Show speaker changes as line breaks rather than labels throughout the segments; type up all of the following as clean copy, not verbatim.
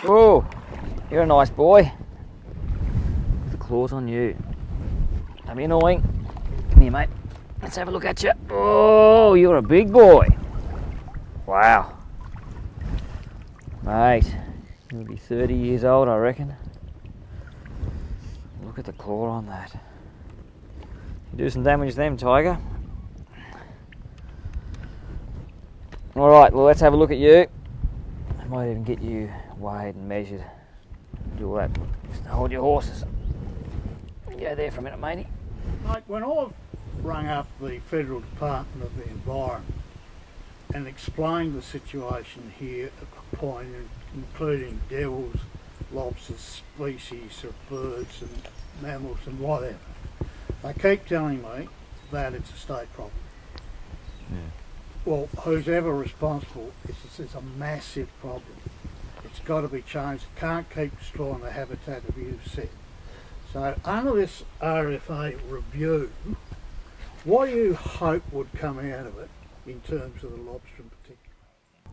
Oh, you're a nice boy. The claws on you. Don't be annoying. Come here, mate. Let's have a look at you. Oh, you're a big boy. Wow. Mate, you'll be 30 years old, I reckon. Look at the claw on that. You do some damage to them, tiger. Alright, well, let's have a look at you. I might even get you weighed and measured. Do all that. Just hold your horses. Go there for a minute, matey.
Mate, when I've rung up the Federal Department of the Environment and explained the situation here at LaPoinya, including devils, lobsters, species of birds and mammals and whatever, they keep telling me that it's a state problem.
Yeah.
Well, who's ever responsible, it's a massive problem. It's got to be changed. It can't keep destroying the habitat, as you've said. So under this RFA review, what do you hope would come out of it in terms of the lobster in particular?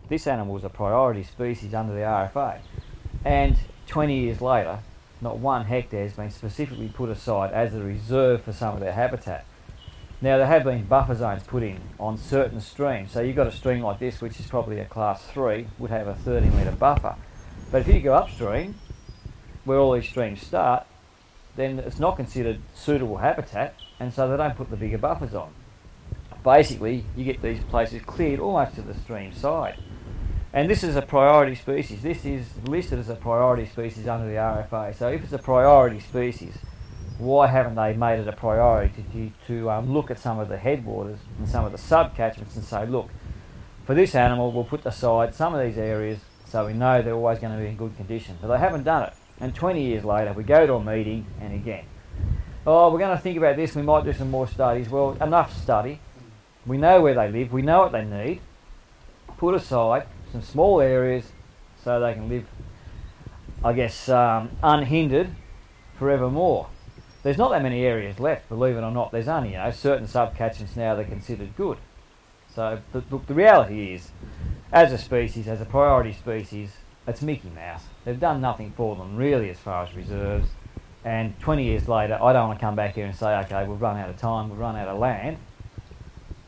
This animal is a priority species under the RFA, and 20 years later, not 1 hectare has been specifically put aside as a reserve for some of their habitat. Now, there have been buffer zones put in on certain streams, so you've got a stream like this, which is probably a class 3, would have a 30-metre buffer. But if you go upstream, where all these streams start, then it's not considered suitable habitat, and so they don't put the bigger buffers on. Basically, you get these places cleared almost to the stream side. And this is a priority species. This is listed as a priority species under the RFA. So if it's a priority species, why haven't they made it a priority to look at some of the headwaters and some of the subcatchments and say, look, for this animal we'll put aside some of these areas so we know they're always going to be in good condition. But they haven't done it. And 20 years later we go to a meeting and again, oh, we're going to think about this, we might do some more studies. Well, enough study. We know where they live, we know what they need. Put aside some small areas so they can live, I guess, unhindered forevermore. There's not that many areas left, believe it or not. There's only, certain subcatchments now that are considered good. So the reality is, as a species, as a priority species, it's Mickey Mouse. They've done nothing for them really as far as reserves. And 20 years later, I don't want to come back here and say, okay, we've run out of time, we've run out of land.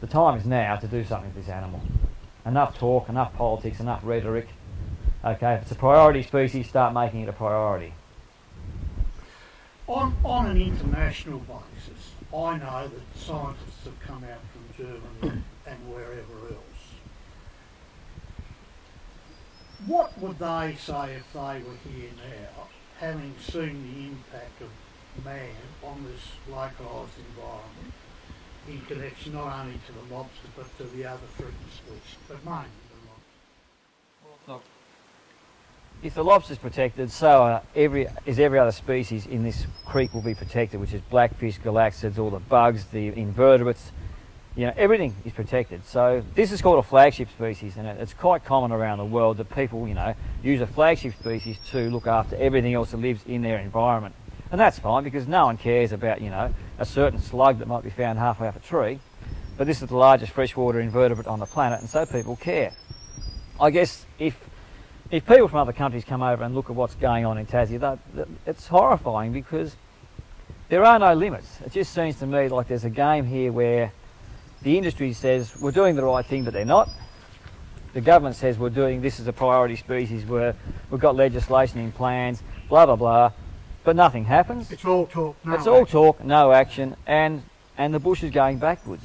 The time is now to do something with this animal. Enough talk, enough politics, enough rhetoric. Okay, if it's a priority species, start making it a priority.
On an international basis, I know that scientists have come out from Germany and wherever else. What would they say if they were here now, having seen the impact of man on this localised environment in connection not only to the lobster but to the other threatened species, but mainly the lobster?
Look, if the lobster's protected, so every other species in this creek will be protected, which is blackfish, galaxids, all the bugs, the invertebrates, everything is protected. So this is called a flagship species, and it's quite common around the world that people, use a flagship species to look after everything else that lives in their environment. And that's fine because no one cares about, a certain slug that might be found halfway up a tree. But this is the largest freshwater invertebrate on the planet, and so people care. I guess if people from other countries come over and look at what's going on in Tassie, it's horrifying because there are no limits. It just seems to me like there's a game here where the industry says we're doing the right thing, but they're not. The government says we're doing this as a priority species, where we've got legislation in plans, blah, blah, blah, but nothing happens.
It's all talk, no action.
All talk, no action, and the bush is going backwards.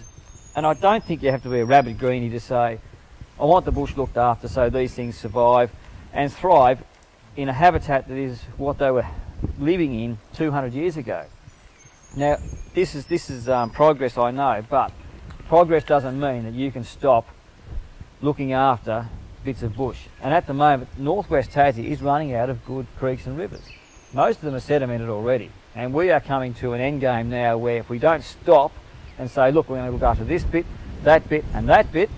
And I don't think you have to be a rabid greenie to say, I want the bush looked after so these things survive and thrive in a habitat that is what they were living in 200 years ago. Now, this is progress, I know, but progress doesn't mean that you can stop looking after bits of bush. And at the moment, northwest Tassie is running out of good creeks and rivers. Most of them are sedimented already, and we are coming to an end game now where if we don't stop and say, look, we're going to look after this bit, and that bit,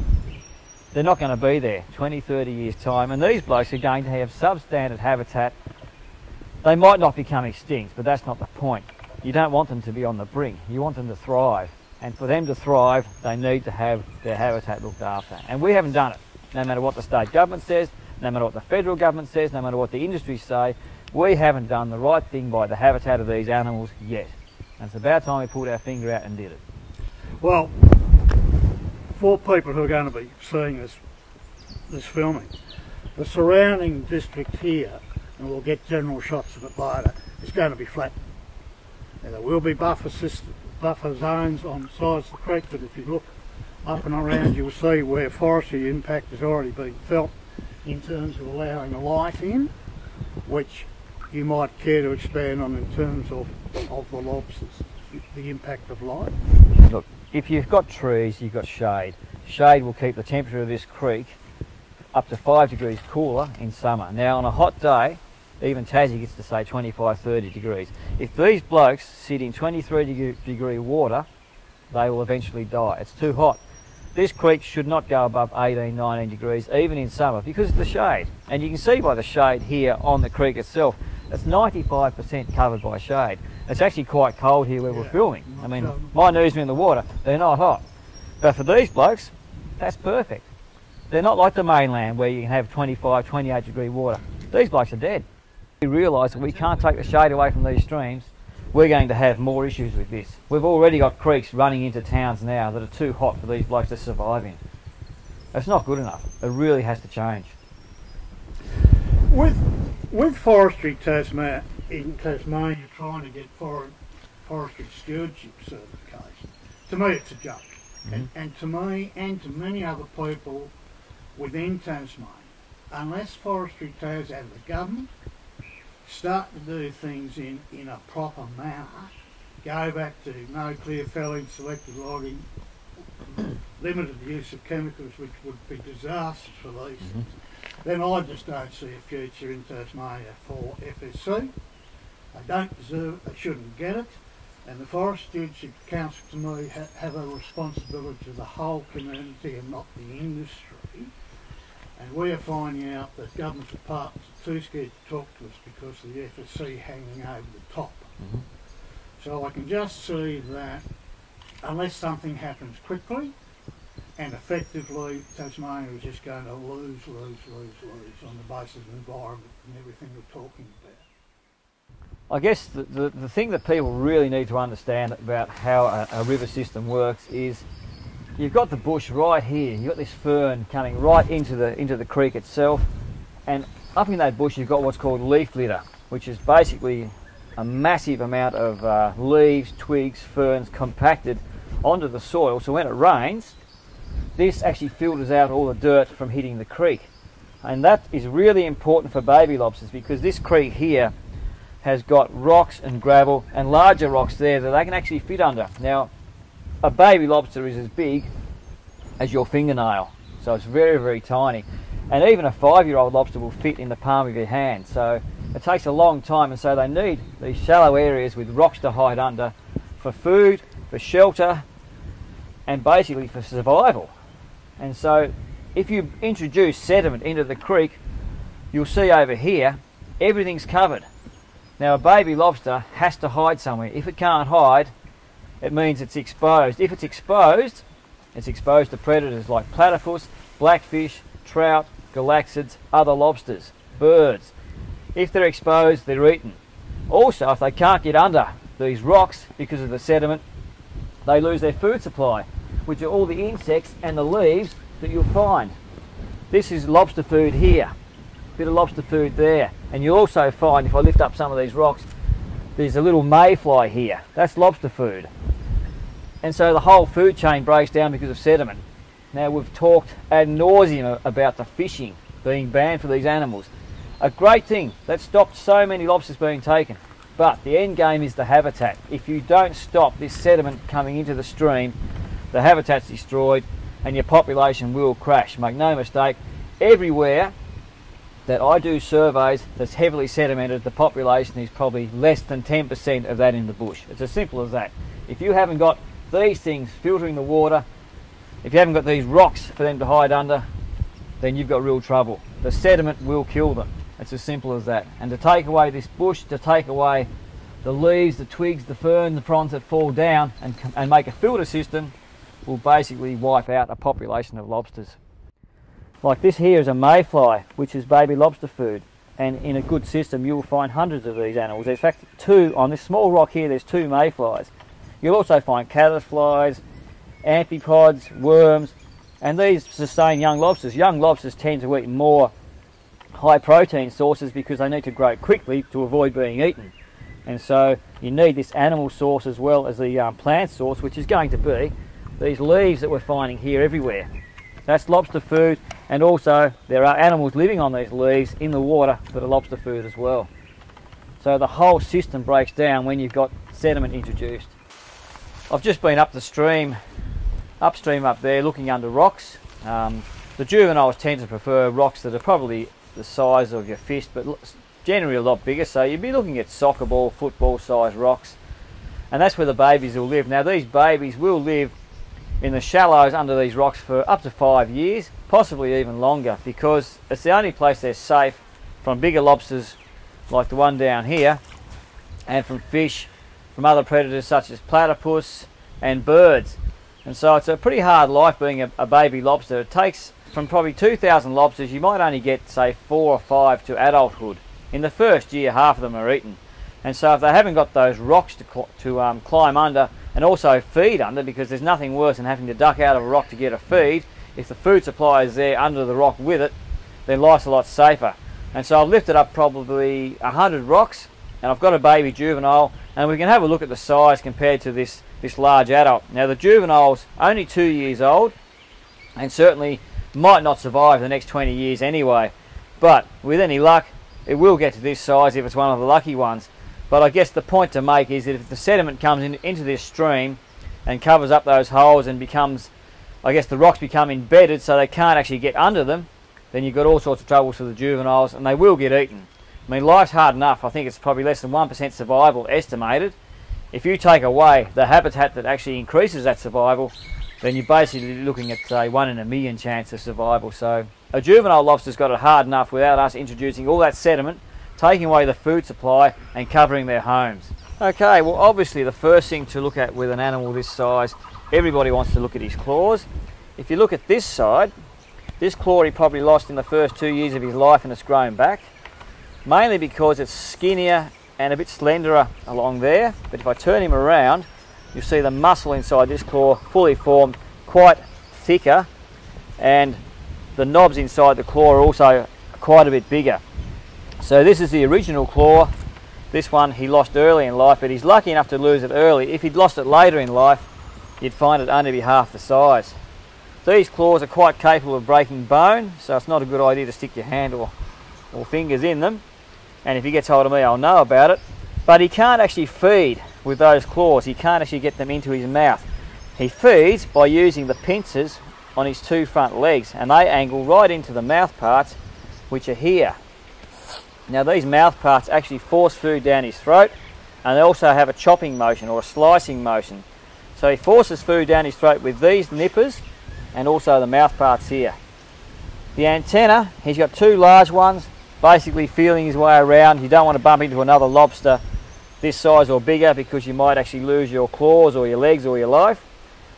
they're not going to be there 20, 30 years' time, and these blokes are going to have substandard habitat. They might not become extinct, but that's not the point. You don't want them to be on the brink. You want them to thrive. And for them to thrive, they need to have their habitat looked after. And we haven't done it, no matter what the state government says, no matter what the federal government says, no matter what the industry say, we haven't done the right thing by the habitat of these animals yet. And it's about time we pulled our finger out and did it.
Well, for people who are going to be seeing this filming, the surrounding district here, and we'll get general shots of it later, is going to be flat. Now, there will be buffer zones on the sides of the creek, but if you look up and around, you'll see where forestry impact has already been felt in terms of allowing the light in, which you might care to expand on in terms of the lobsters, the impact of light.
Look, if you've got trees, you've got shade. Shade will keep the temperature of this creek up to 5 degrees cooler in summer. Now on a hot day, even Tassie gets to say 25, 30 degrees. If these blokes sit in 23 degree water, they will eventually die. It's too hot. This creek should not go above 18, 19 degrees, even in summer, because of the shade. And you can see by the shade here on the creek itself, it's 95% covered by shade. It's actually quite cold here where we're filming. I mean, my knees are in the water, they're not hot. But for these blokes, that's perfect. They're not like the mainland where you can have 25, 28 degree water. These blokes are dead. We realise that we can't take the shade away from these streams. We're going to have more issues with this. We've already got creeks running into towns now that are too hot for these blokes to survive in. It's not good enough. It really has to change.
With forestry in Tasmania trying to get forestry stewardship certification, to me it's a joke. And to me and to many other people within Tasmania, unless Forestry Tas and the government start to do things in a proper manner, go back to no clear felling, selective logging, limited use of chemicals which would be disastrous for these things, then I just don't see a future in Tasmania for FSC. They don't deserve it, they shouldn't get it, and the Forest Stewardship Council to me have a responsibility to the whole community and not the industry. And we are finding out that government departments are too scared to talk to us because of the FSC hanging over the top. So I can just see that unless something happens quickly and effectively, Tasmania is just going to lose on the basis of environment and everything we're talking about.
I guess the thing that people really need to understand about how a river system works is you've got the bush right here, you've got this fern coming right into the creek itself, and up in that bush you've got what's called leaf litter, which is basically a massive amount of leaves, twigs, ferns compacted onto the soil, so when it rains, this actually filters out all the dirt from hitting the creek. And that is really important for baby lobsters because this creek here has got rocks and gravel and larger rocks there that they can actually fit under. Now, a baby lobster is as big as your fingernail, so it's very, very tiny. And even a 5-year-old lobster will fit in the palm of your hand, so it takes a long time, and so they need these shallow areas with rocks to hide under for food, for shelter, and basically for survival. And so if you introduce sediment into the creek, you'll see over here everything's covered. Now a baby lobster has to hide somewhere. If it can't hide, it means it's exposed. If it's exposed to predators like platypus, blackfish, trout, galaxids, other lobsters, birds. If they're exposed, they're eaten. Also, if they can't get under these rocks because of the sediment, they lose their food supply, which are all the insects and the leaves that you'll find. This is lobster food here, a bit of lobster food there, and you'll also find, if I lift up some of these rocks, there's a little mayfly here. That's lobster food. And so the whole food chain breaks down because of sediment. Now we've talked ad nauseum about the fishing being banned for these animals. A great thing, that stopped so many lobsters being taken. But the end game is the habitat. If you don't stop this sediment coming into the stream, the habitat's destroyed and your population will crash. Make no mistake, everywhere that I do surveys that's heavily sedimented, the population is probably less than 10% of that in the bush. It's as simple as that. If you haven't got these things filtering the water, if you haven't got these rocks for them to hide under, then you've got real trouble. The sediment will kill them. It's as simple as that. And to take away this bush, to take away the leaves, the twigs, the fern, the fronds that fall down and make a filter system will basically wipe out a population of lobsters. Like this here is a mayfly, which is baby lobster food. And in a good system, you will find hundreds of these animals. There's in fact 2 on this small rock here. There's 2 mayflies. You'll also find caddisflies, amphipods, worms, and these sustain young lobsters. Young lobsters tend to eat more high protein sources because they need to grow quickly to avoid being eaten. And so you need this animal source as well as the plant source, which is going to be these leaves that we're finding here everywhere. That's lobster food, and also there are animals living on these leaves in the water that are lobster food as well. So the whole system breaks down when you've got sediment introduced. I've just been up the stream, upstream up there, looking under rocks. The juveniles tend to prefer rocks that are probably the size of your fist, but generally a lot bigger, so you'd be looking at soccer ball, football size rocks, and that's where the babies will live. Now these babies will live in the shallows under these rocks for up to 5 years, possibly even longer, because it's the only place they're safe from bigger lobsters like the one down here, and from fish, from other predators such as platypus and birds. And so it's a pretty hard life being a baby lobster. It takes from probably 2,000 lobsters, you might only get say 4 or 5 to adulthood. In the first year, half of them are eaten. And so if they haven't got those rocks to climb under and also feed under, because there's nothing worse than having to duck out of a rock to get a feed, if the food supply is there under the rock with it, then life's a lot safer. And so I've lifted up probably 100 rocks, and I've got a baby juvenile, and we can have a look at the size compared to this large adult. Now the juvenile's only 2 years old, and certainly might not survive the next 20 years anyway, but with any luck it will get to this size if it's one of the lucky ones. But I guess the point to make is that if the sediment comes into this stream and covers up those holes and becomes, I guess the rocks become embedded so they can't actually get under them, then you've got all sorts of troubles for the juveniles, and they will get eaten. I mean, life's hard enough. I think it's probably less than 1% survival estimated. If you take away the habitat that actually increases that survival, then you're basically looking at a 1 in a million chance of survival. So a juvenile lobster's got it hard enough without us introducing all that sediment, taking away the food supply and covering their homes. Okay, well obviously the first thing to look at with an animal this size, everybody wants to look at his claws. If you look at this side, this claw he probably lost in the first 2 years of his life, and it's grown back, mainly because it's skinnier and a bit slenderer along there. But if I turn him around, you'll see the muscle inside this claw fully formed, quite thicker, and the knobs inside the claw are also quite a bit bigger. So this is the original claw. This one he lost early in life, but he's lucky enough to lose it early. If he'd lost it later in life, you'd find it only be half the size. These claws are quite capable of breaking bone, so it's not a good idea to stick your hand or fingers in them. And if he gets hold of me, I'll know about it. But he can't actually feed with those claws. He can't actually get them into his mouth. He feeds by using the pincers on his 2 front legs, and they angle right into the mouth parts, which are here. Now these mouth parts actually force food down his throat, and they also have a chopping motion or a slicing motion. So he forces food down his throat with these nippers and also the mouth parts here. The antenna, he's got 2 large ones, basically feeling his way around. You don't want to bump into another lobster this size or bigger, because you might actually lose your claws or your legs or your life.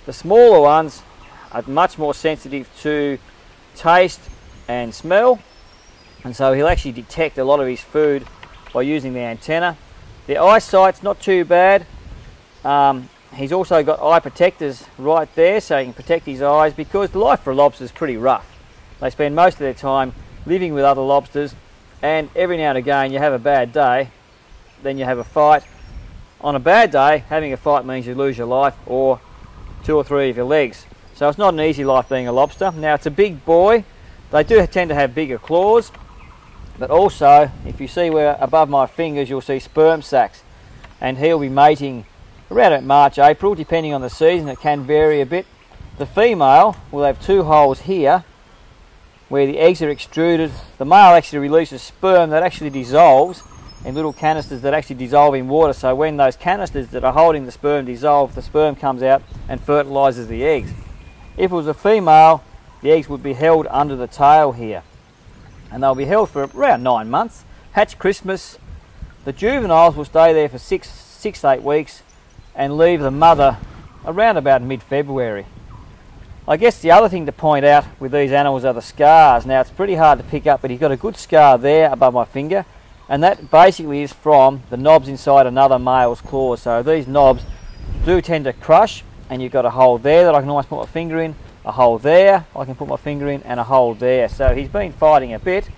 The smaller ones are much more sensitive to taste and smell, and so he'll actually detect a lot of his food by using the antenna. The eyesight's not too bad. He's also got eye protectors right there so he can protect his eyes, because the life for a lobster is pretty rough. They spend most of their time living with other lobsters, and every now and again you have a bad day, then you have a fight. On a bad day, having a fight means you lose your life or 2 or 3 of your legs. So it's not an easy life being a lobster. Now it's a big boy. They do tend to have bigger claws, but also if you see where above my fingers you'll see sperm sacs, and he'll be mating around at March, April, depending on the season. It can vary a bit. The female will have 2 holes here where the eggs are extruded. The male actually releases sperm that actually dissolves in little canisters that actually dissolve in water. So when those canisters that are holding the sperm dissolve, the sperm comes out and fertilises the eggs. If it was a female, the eggs would be held under the tail here, and they'll be held for around 9 months. Hatch Christmas. The juveniles will stay there for 6 to 8 weeks and leave the mother around about mid-February. I guess the other thing to point out with these animals are the scars. Now it's pretty hard to pick up, but he's got a good scar there above my finger, and that basically is from the knobs inside another male's claws. So these knobs do tend to crush, and you've got a hole there that I can almost put my finger in, a hole there I can put my finger in, and a hole there. So he's been fighting a bit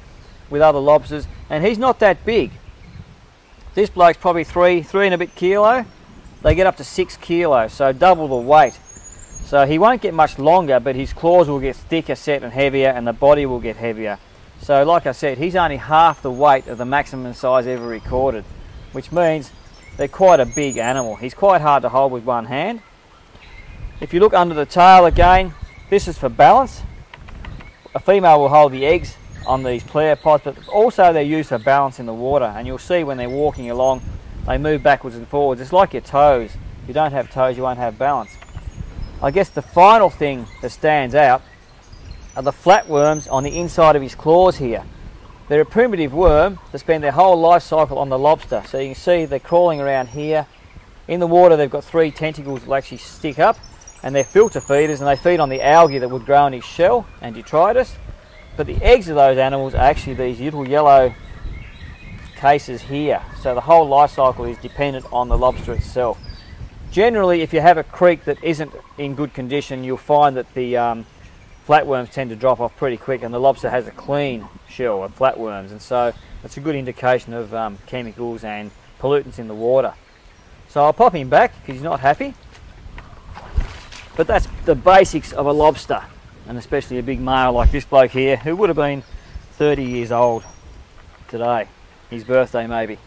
with other lobsters, and he's not that big. This bloke's probably three and a bit kilo. They get up to 6 kilos, so double the weight. So he won't get much longer, but his claws will get thicker set and heavier, and the body will get heavier. So like I said, he's only half the weight of the maximum size ever recorded, which means they're quite a big animal. He's quite hard to hold with one hand. If you look under the tail again, this is for balance. A female will hold the eggs on these pleropods, but also they're used for balance in the water, and you'll see when they're walking along, they move backwards and forwards. It's like your toes. If you don't have toes, you won't have balance. I guess the final thing that stands out are the flatworms on the inside of his claws here. They're a primitive worm that spend their whole life cycle on the lobster. So you can see they're crawling around here. In the water they've got 3 tentacles that will actually stick up, and they're filter feeders, and they feed on the algae that would grow in his shell and detritus. But the eggs of those animals are actually these little yellow cases here. So the whole life cycle is dependent on the lobster itself. Generally, if you have a creek that isn't in good condition, you'll find that the flatworms tend to drop off pretty quick, and the lobster has a clean shell of flatworms, and so that's a good indication of chemicals and pollutants in the water. So I'll pop him back because he's not happy. But that's the basics of a lobster, and especially a big male like this bloke here, who would have been 30 years old today. His birthday maybe.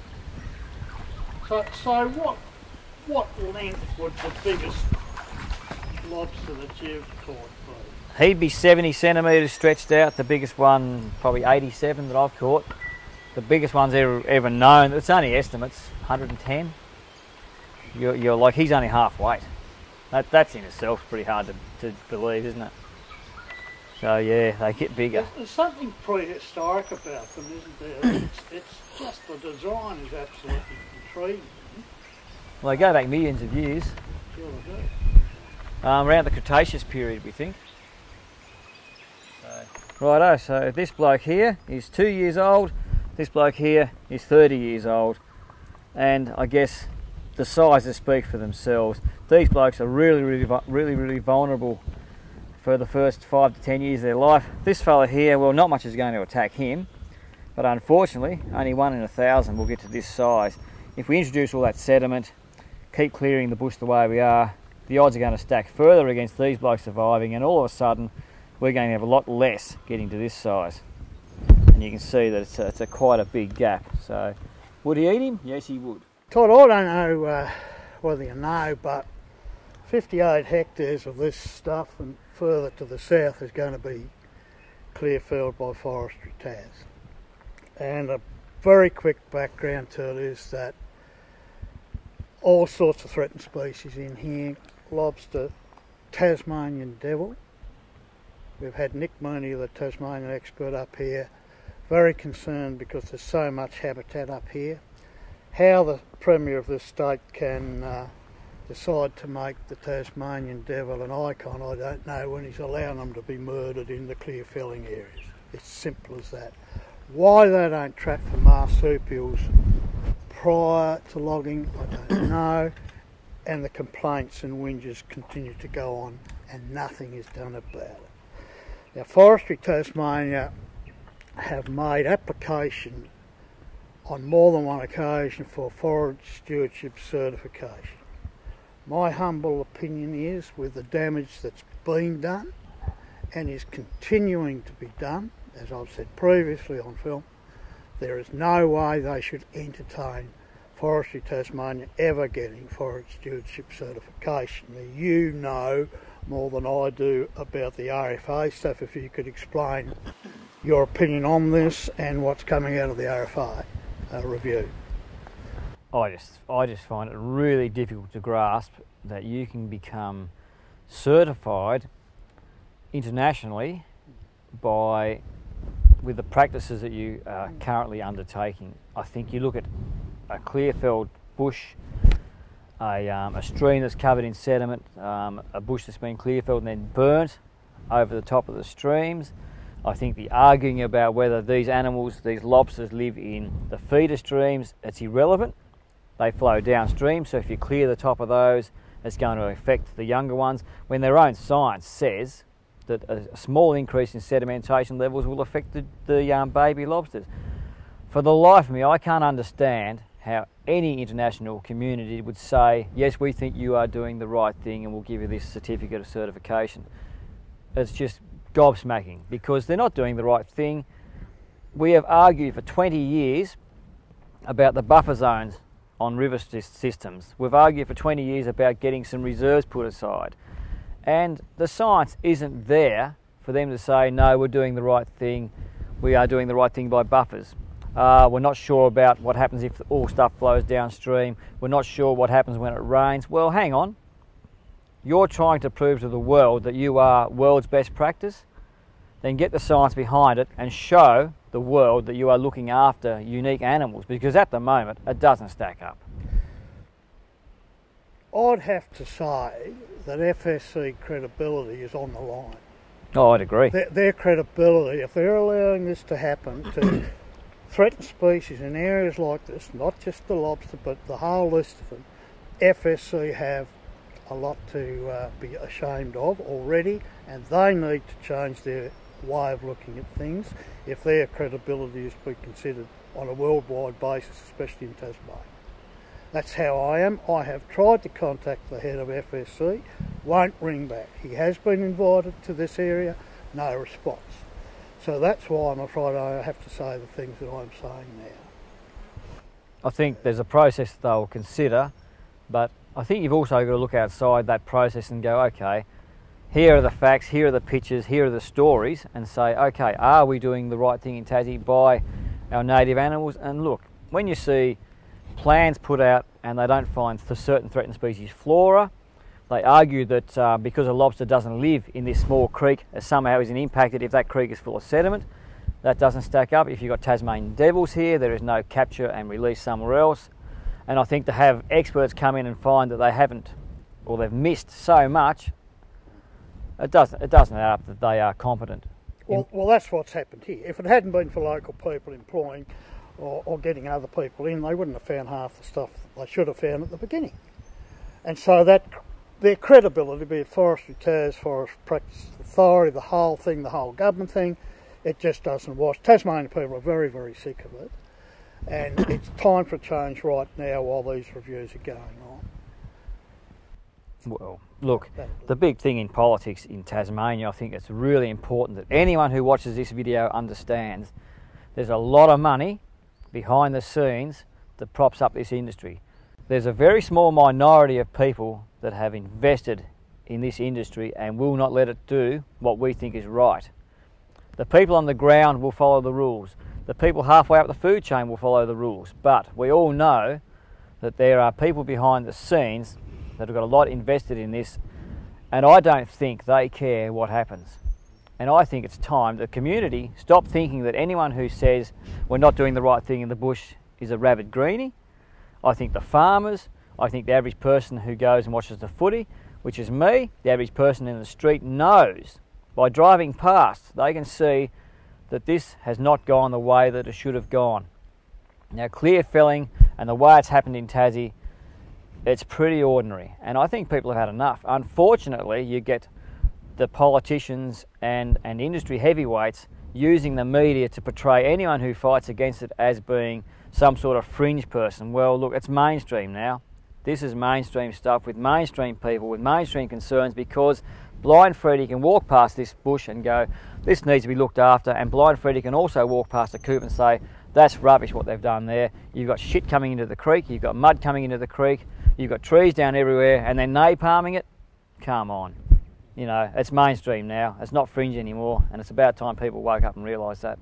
So what length would the biggest lobster that you've caught be?
He'd be 70 centimetres stretched out. The biggest one probably 87 that I've caught. The biggest one's ever known. It's only estimates, 110. You're like, he's only half weight. That's in itself pretty hard to believe, isn't it? So yeah, they get bigger.
There's something prehistoric about them, isn't there? It's just the design is absolutely intriguing.
Well, they go back millions of years.
Sure they do.
Around the Cretaceous period, we think. Righto, so this bloke here is 2 years old. This bloke here is 30 years old. And I guess the sizes speak for themselves. These blokes are really vulnerable for the first 5 to 10 years of their life. This fella here, well, not much is going to attack him, but unfortunately only 1 in 1,000 will get to this size. If we introduce all that sediment, keep clearing the bush the way we are, the odds are going to stack further against these blokes surviving, and all of a sudden we're going to have a lot less getting to this size. And you can see that it's quite a big gap. So would he eat him? Yes, he would.
Todd, I don't know whether you know, but 58 hectares of this stuff and further to the south is going to be clear-felled by forestry Tas. And a very quick background to it is that all sorts of threatened species in here: lobster, Tasmanian devil. We've had Nick Mooney, the Tasmanian expert, up here, very concerned because there's so much habitat up here. How the Premier of this state can decide to make the Tasmanian devil an icon, I don't know, when he's allowing them to be murdered in the clear felling areas. It's simple as that. Why they don't trap for marsupials prior to logging, I don't know, and the complaints and whinges continue to go on and nothing is done about it. Now, Forestry Tasmania have made application on more than one occasion for forage stewardship certification. My humble opinion is, with the damage that's been done and is continuing to be done, as I've said previously on film, there is no way they should entertain Forestry Tasmania ever getting forage stewardship certification. Now, you know more than I do about the RFA stuff. If you could explain your opinion on this and what's coming out of the RFA review.
I just find it really difficult to grasp that you can become certified internationally with the practices that you are currently undertaking. I think you look at a clear-felled bush, a stream that's covered in sediment, a bush that's been clear-felled and then burnt, over the top of the streams. I think the arguing about whether these animals, these lobsters, live in the feeder streams, it's irrelevant. They flow downstream, so if you clear the top of those, it's going to affect the younger ones, when their own science says that a small increase in sedimentation levels will affect the baby lobsters. For the life of me, I can't understand how any international community would say, yes, we think you are doing the right thing and we'll give you this certificate of certification. It's just gobsmacking, because they're not doing the right thing. We have argued for 20 years about the buffer zones on river systems. We've argued for 20 years about getting some reserves put aside. And the science isn't there for them to say, no, we're doing the right thing. We are doing the right thing by buffers. We're not sure about what happens if all stuff flows downstream. We're not sure what happens when it rains. Well, hang on. You're trying to prove to the world that you are world's best practice? Then get the science behind it and show the world that you are looking after unique animals, because at the moment it doesn't stack up.
I'd have to say that FSC credibility is on the line.
Oh, I'd agree.
Their credibility, if they're allowing this to happen to threatened species in areas like this, not just the lobster but the whole list of them, FSC have a lot to be ashamed of already, and they need to change their way of looking at things if their credibility is to be considered on a worldwide basis, especially in Tasmania. That's how I am. I have tried to contact the head of FSC, won't ring back. He has been invited to this area, no response. So that's why I'm afraid I have to say the things that I'm saying now.
I think there's a process that they'll consider, but I think you've also got to look outside that process and go, okay, here are the facts, here are the pictures, here are the stories, and say, okay, are we doing the right thing in Tassie by our native animals? And look, when you see plans put out and they don't find for certain threatened species flora, they argue that because a lobster doesn't live in this small creek, it somehow isn't impacted if that creek is full of sediment. That doesn't stack up. If you've got Tasmanian devils here, there is no capture and release somewhere else. And I think to have experts come in and find that they haven't, or they've missed so much, it doesn't add up that they are competent.
Well, that's what's happened here. If it hadn't been for local people employing or getting other people in, they wouldn't have found half the stuff they should have found at the beginning. And so that their credibility, be it Forestry Tas, Forest Practice Authority, the whole thing, the whole government thing, it just doesn't wash. Tasmanian people are very, very sick of it. And it's time for change right now while these reviews are going on.
Well, look, the big thing in politics in Tasmania, I think it's really important that anyone who watches this video understands there's a lot of money behind the scenes that props up this industry. There's a very small minority of people that have invested in this industry and will not let it do what we think is right. The people on the ground will follow the rules. The people halfway up the food chain will follow the rules. But we all know that there are people behind the scenes that have got a lot invested in this, and I don't think they care what happens. And I think it's time the community stop thinking that anyone who says we're not doing the right thing in the bush is a rabid greenie. I think the farmers, I think the average person who goes and watches the footy, which is me, the average person in the street, knows by driving past, they can see that this has not gone the way that it should have gone. Now, clear felling and the way it's happened in Tassie, it's pretty ordinary, and I think people have had enough. Unfortunately, you get the politicians and industry heavyweights using the media to portray anyone who fights against it as being some sort of fringe person. Well, look, it's mainstream now. This is mainstream stuff with mainstream people, with mainstream concerns, because blind Freddy can walk past this bush and go, this needs to be looked after, and blind Freddy can also walk past a coop and say, that's rubbish what they've done there. You've got shit coming into the creek, you've got mud coming into the creek, you've got trees down everywhere, and then napalming it? Come on. You know, it's mainstream now, it's not fringe anymore, and it's about time people woke up and realised that.